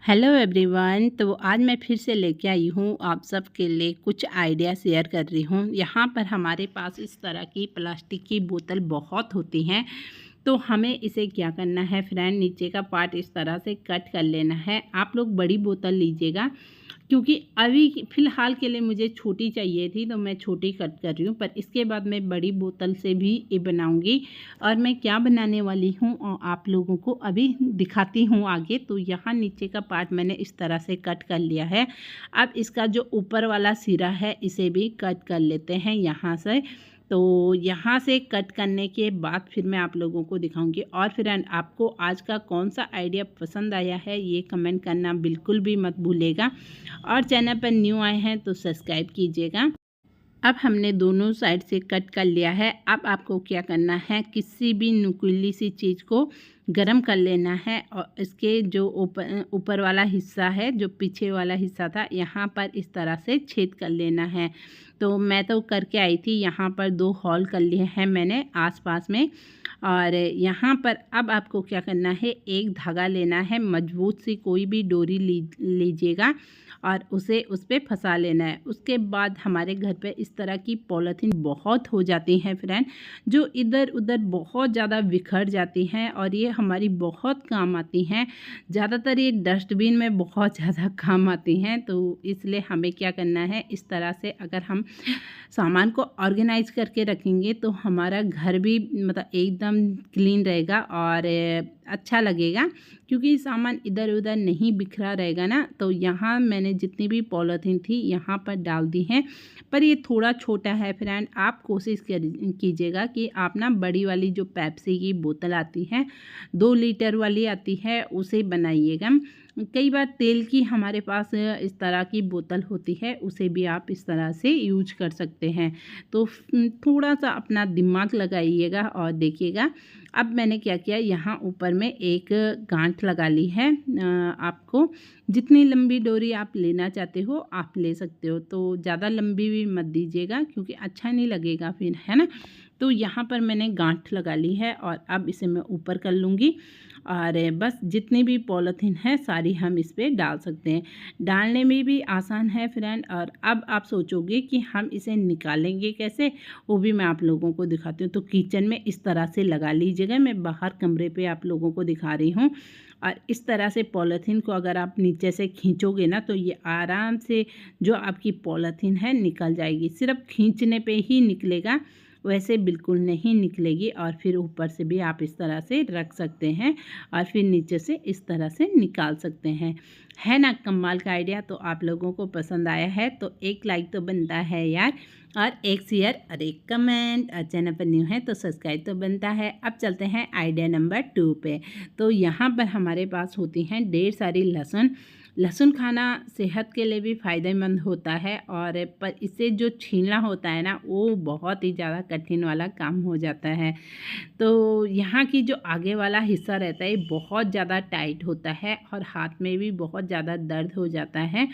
Hello everyone. तो आज मैं फिर से लेके आई हूँ आप सब के लिए कुछ आइडिया शेयर कर रही हूँ। यहाँ पर हमारे पास इस तरह की प्लास्टिक की बोतल बहुत होती हैं। तो हमें इसे क्या करना है फ्रेंड, नीचे का पार्ट इस तरह से कट कर लेना है। आप लोग बड़ी बोतल लीजिएगा, क्योंकि अभी फ़िलहाल के लिए मुझे छोटी चाहिए थी तो मैं छोटी कट कर रही हूँ, पर इसके बाद मैं बड़ी बोतल से भी ये बनाऊँगी। और मैं क्या बनाने वाली हूँ और आप लोगों को अभी दिखाती हूँ आगे। तो यहाँ नीचे का पार्ट मैंने इस तरह से कट कर लिया है। अब इसका जो ऊपर वाला सिरा है इसे भी कट कर लेते हैं यहाँ से। तो यहाँ से कट करने के बाद फिर मैं आप लोगों को दिखाऊंगी। और फ्रेंड, आपको आज का कौन सा आइडिया पसंद आया है ये कमेंट करना बिल्कुल भी मत भूलिएगा। और चैनल पर न्यू आए हैं तो सब्सक्राइब कीजिएगा। अब हमने दोनों साइड से कट कर लिया है। अब आपको क्या करना है, किसी भी नुकीली सी चीज़ को गरम कर लेना है और इसके जो ऊपर वाला हिस्सा है, जो पीछे वाला हिस्सा था, यहाँ पर इस तरह से छेद कर लेना है। तो मैं तो करके आई थी, यहाँ पर 2 हॉल कर लिए हैं मैंने आसपास में। और यहाँ पर अब आपको क्या करना है, एक धागा लेना है, मजबूत सी कोई भी डोरी लीजिएगा और उसे उस पर फंसा लेना है। उसके बाद हमारे घर पे इस तरह की पॉलीथीन बहुत हो जाती हैं फ्रेंड, जो इधर उधर बहुत ज़्यादा बिखर जाती हैं और ये हमारी बहुत काम आती हैं। ज़्यादातर ये डस्टबिन में बहुत ज़्यादा काम आती हैं। तो इसलिए हमें क्या करना है, इस तरह से अगर हम सामान को ऑर्गेनाइज करके रखेंगे तो हमारा घर भी मतलब एकदम क्लीन रहेगा और अच्छा लगेगा, क्योंकि सामान इधर उधर नहीं बिखरा रहेगा ना। तो यहाँ मैंने जितनी भी पॉलीथीन थी यहाँ पर डाल दी हैं, पर ये थोड़ा छोटा है फ्रेंड। आप कोशिश कीजिएगा कि आप ना बड़ी वाली जो पेप्सी की बोतल आती है, 2 लीटर वाली आती है, उसे बनाइएगा। कई बार तेल की हमारे पास इस तरह की बोतल होती है, उसे भी आप इस तरह से यूज कर सकते हैं। तो थोड़ा सा अपना दिमाग लगाइएगा और देखिएगा। अब मैंने क्या किया, यहाँ ऊपर में एक गांठ लगा ली है। आपको जितनी लंबी डोरी आप लेना चाहते हो आप ले सकते हो, तो ज़्यादा लंबी भी मत दीजिएगा क्योंकि अच्छा नहीं लगेगा फिर, है ना। तो यहाँ पर मैंने गांठ लगा ली है और अब इसे मैं ऊपर कर लूँगी। और बस जितनी भी पॉलीथीन है सारी हम इस पर डाल सकते हैं। डालने में भी आसान है फ्रेंड। और अब आप सोचोगे कि हम इसे निकालेंगे कैसे, वो भी मैं आप लोगों को दिखाती हूँ। तो किचन में इस तरह से लगा लीजिएगा, मैं बाहर कमरे पे आप लोगों को दिखा रही हूँ। और इस तरह से पॉलीथीन को अगर आप नीचे से खींचोगे ना तो ये आराम से जो आपकी पॉलीथीन है निकल जाएगी। सिर्फ खींचने पे ही निकलेगा, वैसे बिल्कुल नहीं निकलेगी। और फिर ऊपर से भी आप इस तरह से रख सकते हैं और फिर नीचे से इस तरह से निकाल सकते हैं। है ना कमाल का आइडिया। तो आप लोगों को पसंद आया है तो एक लाइक तो बनता है यार, और एक शेयर और एक कमेंट, और चैनल पर न्यू है तो सब्सक्राइब तो बनता है। अब चलते हैं आइडिया नंबर 2 पे। तो यहाँ पर हमारे पास होती हैं ढेर सारी लहसुन। लहसुन खाना सेहत के लिए भी फ़ायदेमंद होता है, और पर इसे जो छीलना होता है ना वो बहुत ही ज़्यादा कठिन वाला काम हो जाता है। तो यहाँ की जो आगे वाला हिस्सा रहता है बहुत ज़्यादा टाइट होता है और हाथ में भी बहुत ज़्यादा दर्द हो जाता है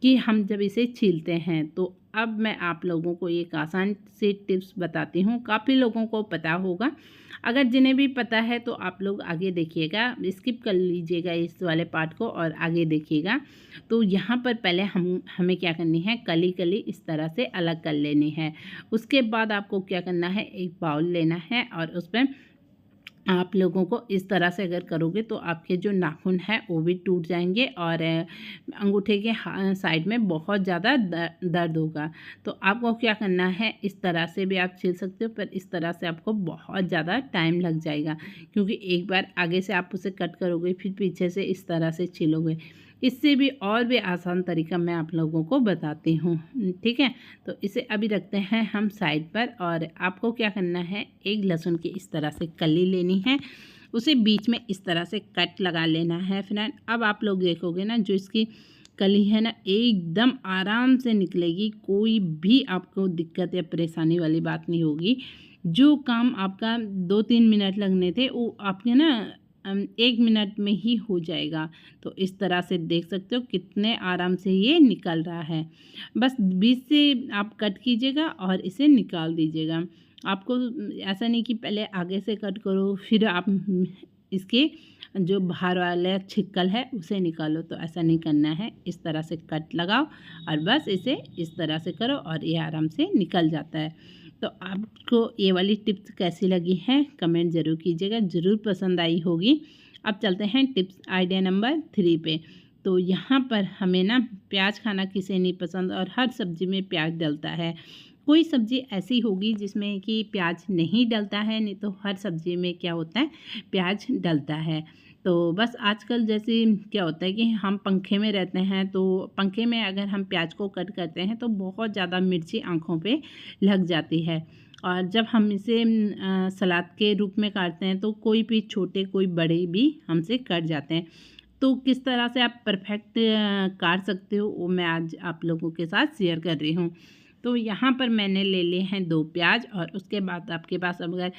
कि हम जब इसे छीलते हैं। तो अब मैं आप लोगों को एक आसान सी टिप्स बताती हूँ, काफ़ी लोगों को पता होगा। अगर जिन्हें भी पता है तो आप लोग आगे देखिएगा, स्किप कर लीजिएगा इस वाले पार्ट को और आगे देखिएगा। तो यहाँ पर पहले हमें क्या करनी है, कली कली इस तरह से अलग कर लेनी है। उसके बाद आपको क्या करना है, एक बाउल लेना है और उस पर आप लोगों को इस तरह से अगर करोगे तो आपके जो नाखून है वो भी टूट जाएंगे और अंगूठे के साइड में बहुत ज़्यादा दर्द होगा। तो आपको क्या करना है, इस तरह से भी आप छील सकते हो, पर इस तरह से आपको बहुत ज़्यादा टाइम लग जाएगा, क्योंकि एक बार आगे से आप उसे कट करोगे फिर पीछे से इस तरह से छीलोगे। इससे भी और भी आसान तरीका मैं आप लोगों को बताती हूँ, ठीक है। तो इसे अभी रखते हैं हम साइड पर। और आपको क्या करना है, एक लहसुन की इस तरह से कली लेनी है, उसे बीच में इस तरह से कट लगा लेना है फ्रेंड। अब आप लोग देखोगे ना जो इसकी कली है ना एकदम आराम से निकलेगी, कोई भी आपको दिक्कत या परेशानी वाली बात नहीं होगी। जो काम आपका 2-3 मिनट लगने थे वो आपके ना 1 मिनट में ही हो जाएगा। तो इस तरह से देख सकते हो कितने आराम से ये निकल रहा है। बस बीच से आप कट कीजिएगा और इसे निकाल दीजिएगा। आपको ऐसा नहीं कि पहले आगे से कट करो फिर आप इसके जो बाहर वाला छिक्कल है उसे निकालो। तो ऐसा नहीं करना है, इस तरह से कट लगाओ और बस इसे इस तरह से करो और ये आराम से निकल जाता है। तो आपको ये वाली टिप्स कैसी लगी है कमेंट ज़रूर कीजिएगा, ज़रूर पसंद आई होगी। अब चलते हैं टिप्स आइडिया नंबर 3 पे। तो यहाँ पर हमें ना प्याज खाना किसे नहीं पसंद और हर सब्ज़ी में प्याज डलता है। कोई सब्ज़ी ऐसी होगी जिसमें कि प्याज नहीं डलता है, नहीं तो हर सब्ज़ी में क्या होता है, प्याज डलता है। तो बस आजकल जैसे क्या होता है कि हम पंखे में रहते हैं, तो पंखे में अगर हम प्याज को कट करते हैं तो बहुत ज़्यादा मिर्ची आँखों पे लग जाती है। और जब हम इसे सलाद के रूप में काटते हैं तो कोई भी छोटे कोई बड़े भी हमसे कट जाते हैं। तो किस तरह से आप परफेक्ट काट सकते हो वो मैं आज आप लोगों के साथ शेयर कर रही हूँ। तो यहाँ पर मैंने ले लिए हैं 2 प्याज और उसके बाद आपके पास अगर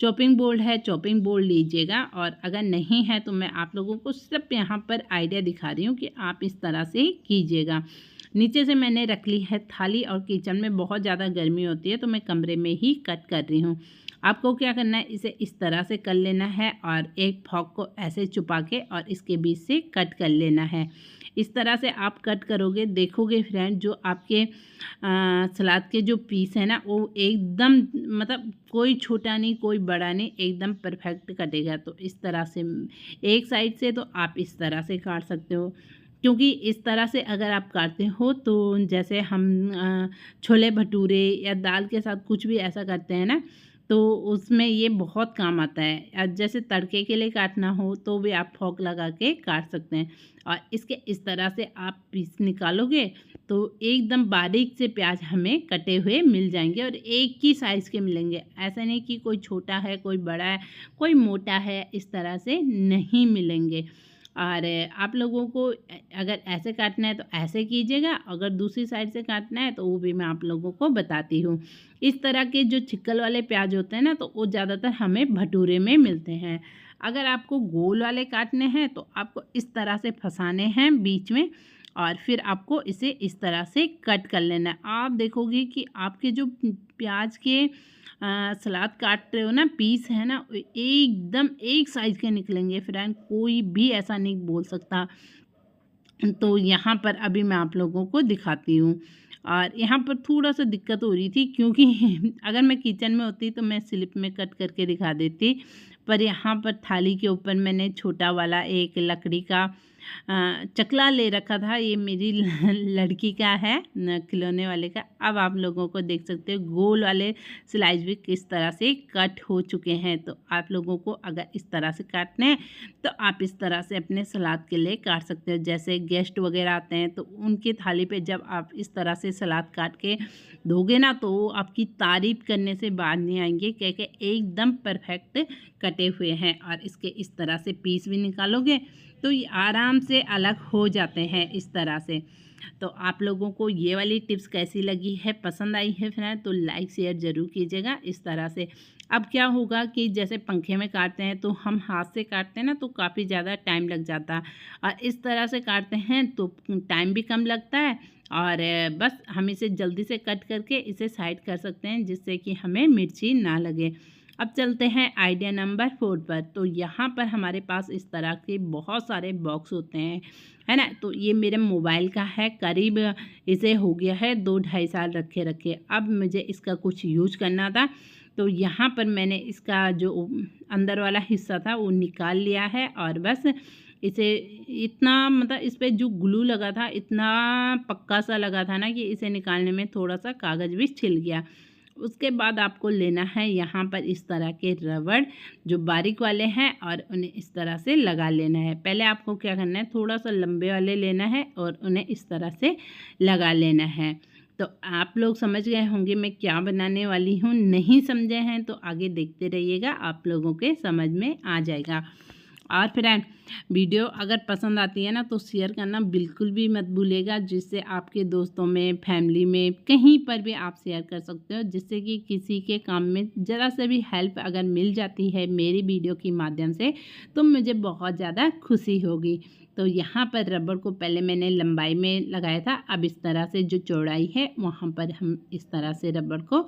चॉपिंग बोर्ड है चॉपिंग बोर्ड लीजिएगा, और अगर नहीं है तो मैं आप लोगों को सिर्फ यहाँ पर आइडिया दिखा रही हूँ कि आप इस तरह से कीजिएगा। नीचे से मैंने रख ली है थाली, और किचन में बहुत ज़्यादा गर्मी होती है तो मैं कमरे में ही कट कर रही हूँ। आपको क्या करना है, इसे इस तरह से कर लेना है और एक फॉक को ऐसे छुपा के और इसके बीच से कट कर लेना है। इस तरह से आप कट करोगे, देखोगे फ्रेंड जो आपके सलाद के जो पीस है ना वो एकदम मतलब कोई छोटा नहीं कोई बड़ा नहीं, एकदम परफेक्ट कटेगा। तो इस तरह से एक साइड से तो आप इस तरह से काट सकते हो, क्योंकि इस तरह से अगर आप काटते हो तो जैसे हम छोले भटूरे या दाल के साथ कुछ भी ऐसा करते हैं ना, तो उसमें ये बहुत काम आता है। जैसे तड़के के लिए काटना हो तो भी आप फॉक लगा के काट सकते हैं। और इसके इस तरह से आप पीस निकालोगे तो एकदम बारीक से प्याज हमें कटे हुए मिल जाएंगे और एक ही साइज़ के मिलेंगे। ऐसा नहीं कि कोई छोटा है कोई बड़ा है कोई मोटा है, इस तरह से नहीं मिलेंगे। और आप लोगों को अगर ऐसे काटना है तो ऐसे कीजिएगा, अगर दूसरी साइड से काटना है तो वो भी मैं आप लोगों को बताती हूँ। इस तरह के जो छिक्कल वाले प्याज होते हैं ना तो वो ज़्यादातर हमें भटूरे में मिलते हैं। अगर आपको गोल वाले काटने हैं तो आपको इस तरह से फंसाने हैं बीच में, और फिर आपको इसे इस तरह से कट कर लेना है। आप देखोगे कि आपके जो प्याज के सलाद काट रहे हो ना पीस है ना, एकदम एक साइज़ के निकलेंगे फ्रेंड, कोई भी ऐसा नहीं बोल सकता। तो यहाँ पर अभी मैं आप लोगों को दिखाती हूँ। और यहाँ पर थोड़ा सा दिक्कत हो रही थी क्योंकि अगर मैं किचन में होती तो मैं स्लिप में कट करके दिखा देती, पर यहाँ पर थाली के ऊपर मैंने छोटा वाला एक लकड़ी का चकला ले रखा था। ये मेरी लड़की का है खिलौने वाले का। अब आप लोगों को देख सकते हो गोल वाले स्लाइस भी किस तरह से कट हो चुके हैं। तो आप लोगों को अगर इस तरह से काटने हैं तो आप इस तरह से अपने सलाद के लिए काट सकते हो। जैसे गेस्ट वगैरह आते हैं तो उनकी थाली पे जब आप इस तरह से सलाद काट के दोगे ना तो वो आपकी तारीफ़ करने से बाहर नहीं आएंगे, क्योंकि एकदम परफेक्ट कटे हुए हैं। और इसके इस तरह से पीस भी निकालोगे तो ये आराम से अलग हो जाते हैं इस तरह से। तो आप लोगों को ये वाली टिप्स कैसी लगी है, पसंद आई है फ्रेंड, तो लाइक शेयर ज़रूर कीजिएगा इस तरह से। अब क्या होगा कि जैसे पंखे में काटते हैं तो हम हाथ से काटते हैं ना तो काफ़ी ज़्यादा टाइम लग जाता है, और इस तरह से काटते हैं तो टाइम भी कम लगता है, और बस हम इसे जल्दी से कट करके इसे साइड कर सकते हैं जिससे कि हमें मिर्ची ना लगे। अब चलते हैं आइडिया नंबर 4 पर। तो यहाँ पर हमारे पास इस तरह के बहुत सारे बॉक्स होते हैं, है ना। तो ये मेरे मोबाइल का है, करीब इसे हो गया है 2-2.5 साल रखे रखे। अब मुझे इसका कुछ यूज करना था, तो यहाँ पर मैंने इसका जो अंदर वाला हिस्सा था वो निकाल लिया है, और बस इसे इतना मतलब इस पर जो ग्लू लगा था इतना पक्का सा लगा था ना कि इसे निकालने में थोड़ा सा कागज़ भी छिल गया। उसके बाद आपको लेना है यहाँ पर इस तरह के रबड़ जो बारीक वाले हैं, और उन्हें इस तरह से लगा लेना है। पहले आपको क्या करना है, थोड़ा सा लंबे वाले लेना है और उन्हें इस तरह से लगा लेना है। तो आप लोग समझ गए होंगे मैं क्या बनाने वाली हूँ। नहीं समझे हैं तो आगे देखते रहिएगा, आप लोगों के समझ में आ जाएगा। और फ्रेंड वीडियो अगर पसंद आती है ना तो शेयर करना बिल्कुल भी मत भूलिएगा, जिससे आपके दोस्तों में फैमिली में कहीं पर भी आप शेयर कर सकते हो, जिससे कि किसी के काम में ज़रा से भी हेल्प अगर मिल जाती है मेरी वीडियो के माध्यम से तो मुझे बहुत ज़्यादा खुशी होगी। तो यहाँ पर रबड़ को पहले मैंने लंबाई में लगाया था, अब इस तरह से जो चौड़ाई है वहाँ पर हम इस तरह से रबड़ को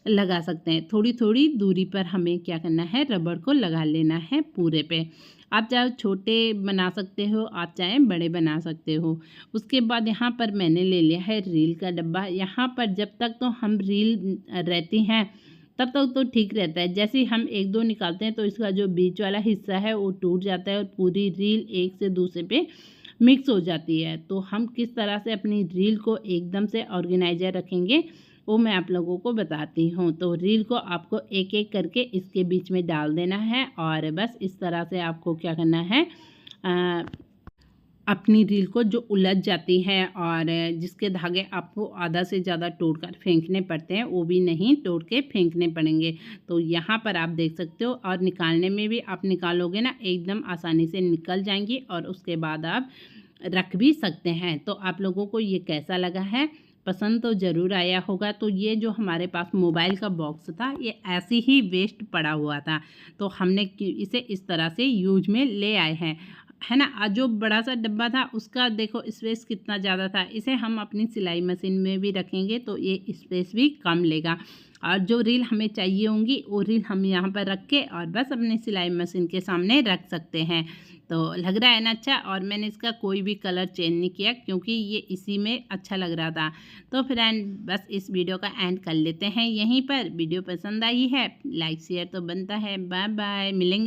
लगा सकते हैं। थोड़ी थोड़ी दूरी पर हमें क्या करना है, रबड़ को लगा लेना है पूरे पे। आप चाहे छोटे बना सकते हो, आप चाहे बड़े बना सकते हो। उसके बाद यहाँ पर मैंने ले लिया है रील का डब्बा। यहाँ पर जब तक तो हम रील रहती हैं तब तक तो ठीक रहता है। जैसे ही हम एक दो निकालते हैं तो इसका जो बीच वाला हिस्सा है वो टूट जाता है और पूरी रील एक से दूसरे पे मिक्स हो जाती है। तो हम किस तरह से अपनी रील को एकदम से ऑर्गेनाइजर रखेंगे वो मैं आप लोगों को बताती हूँ। तो रील को आपको एक एक करके इसके बीच में डाल देना है और बस इस तरह से आपको क्या करना है, अपनी रील को जो उलझ जाती है और जिसके धागे आपको आधा से ज़्यादा तोड़कर फेंकने पड़ते हैं वो भी नहीं तोड़ के फेंकने पड़ेंगे। तो यहाँ पर आप देख सकते हो और निकालने में भी आप निकालोगे ना एकदम आसानी से निकल जाएंगी और उसके बाद आप रख भी सकते हैं। तो आप लोगों को ये कैसा लगा है, पसंद तो ज़रूर आया होगा। तो ये जो हमारे पास मोबाइल का बॉक्स था ये ऐसे ही वेस्ट पड़ा हुआ था, तो हमने इसे इस तरह से यूज में ले आए हैं, है ना। जो बड़ा सा डब्बा था उसका देखो स्पेस कितना ज़्यादा था। इसे हम अपनी सिलाई मशीन में भी रखेंगे तो ये स्पेस भी कम लेगा। और जो रील हमें चाहिए होंगी वो रील हम यहाँ पर रख के और बस अपनी सिलाई मशीन के सामने रख सकते हैं। तो लग रहा है ना अच्छा। और मैंने इसका कोई भी कलर चेंज नहीं किया क्योंकि ये इसी में अच्छा लग रहा था। तो फ्रेंड बस इस वीडियो का एंड कर लेते हैं यहीं पर। वीडियो पसंद आई है लाइक शेयर तो बनता है। बाय बाय, मिलेंगे।